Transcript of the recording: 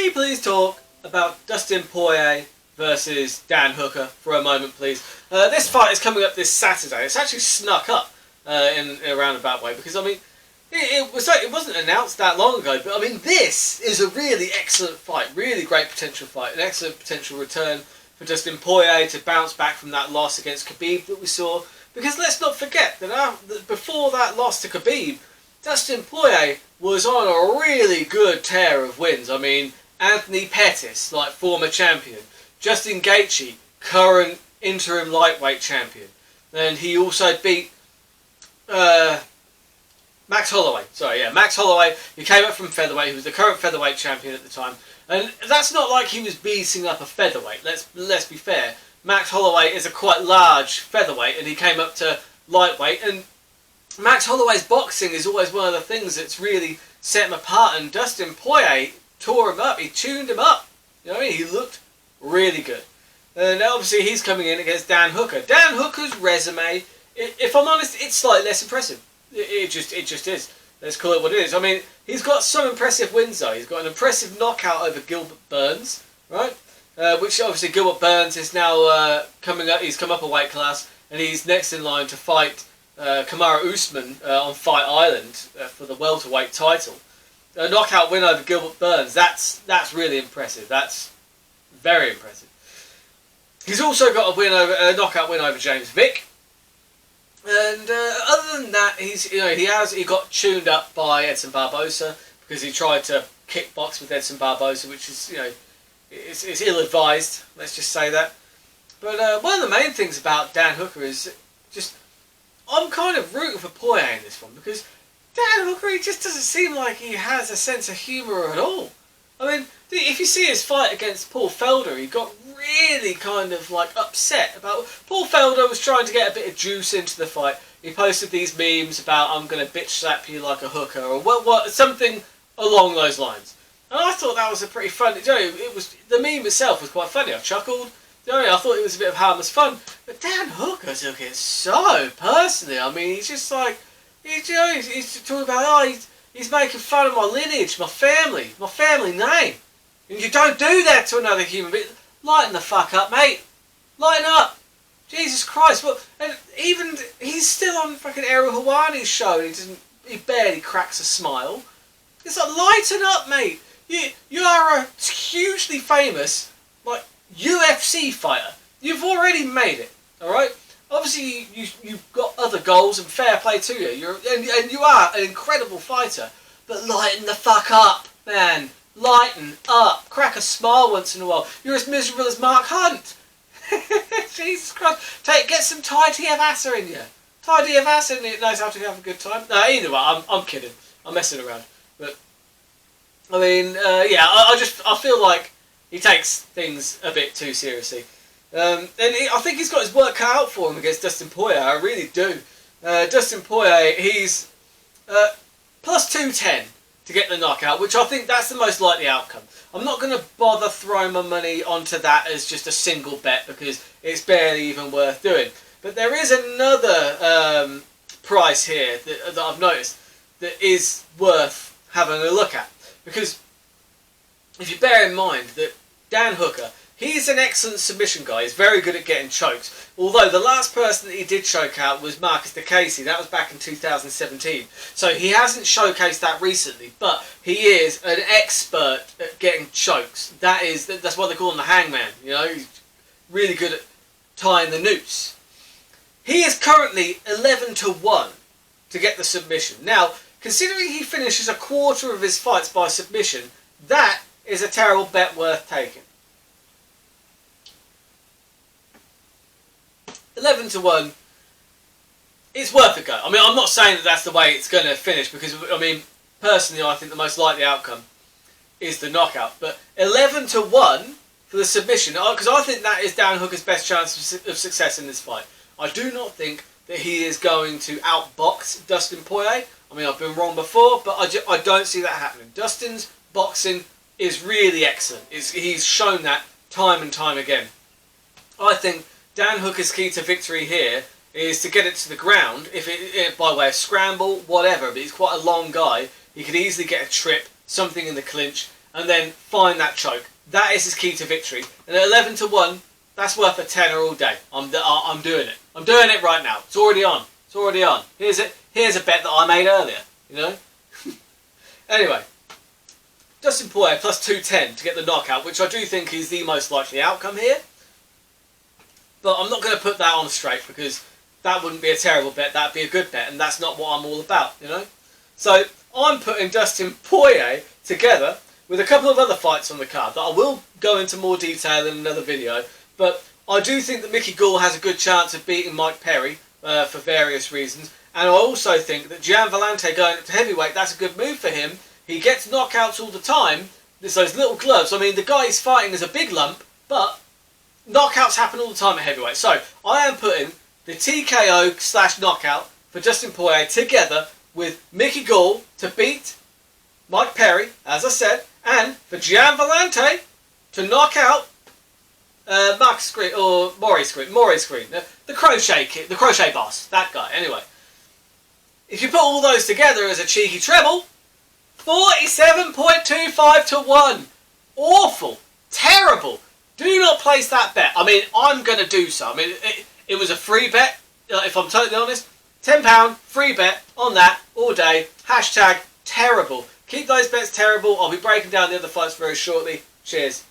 we please talk about Dustin Poirier versus Dan Hooker for a moment, please? This fight is coming up this Saturday. It's actually snuck up in a roundabout way because, I mean, it wasn't announced that long ago, but I mean, this is a really excellent fight, really great potential fight, an excellent potential return for Dustin Poirier to bounce back from that loss against Khabib that we saw. Because let's not forget that before that loss to Khabib, Dustin Poirier was on a really good tear of wins. I mean, Anthony Pettis, like former champion, Justin Gaethje, current interim lightweight champion, and he also beat Max Holloway. Max Holloway, who came up from featherweight, who was the current featherweight champion at the time. And that's not like he was beating up a featherweight. Let's be fair. Max Holloway is a quite large featherweight, and he came up to lightweight. And Max Holloway's boxing is always one of the things that's really set him apart. And Dustin Poirier tore him up. He tuned him up. You know what I mean? He looked really good. And obviously he's coming in against Dan Hooker. Dan Hooker's resume, if I'm honest, it's slightly less impressive. It just is. Let's call it what it is. I mean, he's got some impressive wins though. He's got an impressive knockout over Gilbert Burns, right? Which obviously Gilbert Burns is now coming up. He's come up a weight class, and he's next in line to fight Kamaru Usman on Fight Island for the welterweight title. A knockout win over Gilbert Burns. That's really impressive. That's very impressive. He's also got a knockout win over James Vick. And other than that, he got tuned up by Edson Barbosa because he tried to kickbox with Edson Barbosa, which is it's ill-advised. Let's just say that. But one of the main things about Dan Hooker is just I'm kind of rooting for Poirier in this one because Dan Hooker, he just doesn't seem like he has a sense of humour at all. I mean, if you see his fight against Paul Felder, he got really kind of like upset about... Paul Felder was trying to get a bit of juice into the fight. He posted these memes about I'm going to bitch slap you like a hooker or something along those lines. And I thought that was a pretty funny... the meme itself was quite funny. I chuckled. I thought it was a bit of harmless fun. But Dan Hooker took it so personally. I mean, he's just like... He's talking about, he's making fun of my lineage, my family name. And you don't do that to another human being. Lighten the fuck up, mate. Lighten up. Jesus Christ. Well, and even, he's still on fucking Errol Hawani's show and he barely cracks a smile. It's like, lighten up, mate. You are a hugely famous, like, UFC fighter. You've already made it, alright? Obviously, you've got other goals, and fair play to you. And you are an incredible fighter. But lighten the fuck up, man. Lighten up. Crack a smile once in a while. You're as miserable as Mark Hunt. Jesus Christ. Get some Ty Diavasa in you. Ty Diavasa knows how to have a good time. No, either way, I'm kidding. I'm messing around. But, I mean, I feel like he takes things a bit too seriously. I think he's got his work cut out for him against Dustin Poirier. I really do. Dustin Poirier, he's plus 210 to get the knockout, which I think that's the most likely outcome. I'm not going to bother throwing my money onto that as just a single bet because it's barely even worth doing. But there is another price here that I've noticed that is worth having a look at. Because if you bear in mind that Dan Hooker, he's an excellent submission guy. He's very good at getting chokes. Although the last person that he did choke out was Marcus DeCasey. That was back in 2017. So he hasn't showcased that recently. But he is an expert at getting chokes. That's why they call him the hangman. He's really good at tying the noose. He is currently 11-1 to get the submission. Now, considering he finishes a quarter of his fights by submission, that is a terrible bet worth taking. 11-1, it's worth a go. I mean, I'm not saying that that's the way it's going to finish because, I mean, personally, I think the most likely outcome is the knockout. But 11-1 for the submission, because I think that is Dan Hooker's best chance of success in this fight. I do not think that he is going to outbox Dustin Poirier. I mean, I've been wrong before, but I don't see that happening. Dustin's boxing is really excellent. He's shown that time and time again. I think Dan Hooker's key to victory here is to get it to the ground, by way of scramble, whatever, but he's quite a long guy. He could easily get a trip, something in the clinch, and then find that choke. That is his key to victory. And at 11 to 1, that's worth a tenner all day. I'm doing it. I'm doing it right now. It's already on. It's already on. Here's a bet that I made earlier. You know. Anyway, Dustin Poirier plus 210 to get the knockout, which I do think is the most likely outcome here. But I'm not going to put that on straight because that wouldn't be a terrible bet. That'd be a good bet, and that's not what I'm all about. You know. So I'm putting Dustin Poirier together with a couple of other fights on the card that I will go into more detail in another video. But I do think that Mickey Gall has a good chance of beating Mike Perry for various reasons. And I also think that Gian Villante going up to heavyweight, that's a good move for him. He gets knockouts all the time. There's those little gloves. I mean, the guy he's fighting is a big lump, but knockouts happen all the time at heavyweight. So I am putting the TKO / knockout for Dustin Poirier together with Mickey Gall to beat Mike Perry, as I said, and for Gian Villante to knock out Maurice Green, the crochet kid, the crochet boss, that guy. Anyway, if you put all those together as a cheeky treble, 47.25 to 1. Awful. Terrible. Do not place that bet. I mean, I'm going to do so. I mean, it was a free bet, if I'm totally honest. £10 free bet on that all day. Hashtag terrible. Keep those bets terrible. I'll be breaking down the other fights very shortly. Cheers.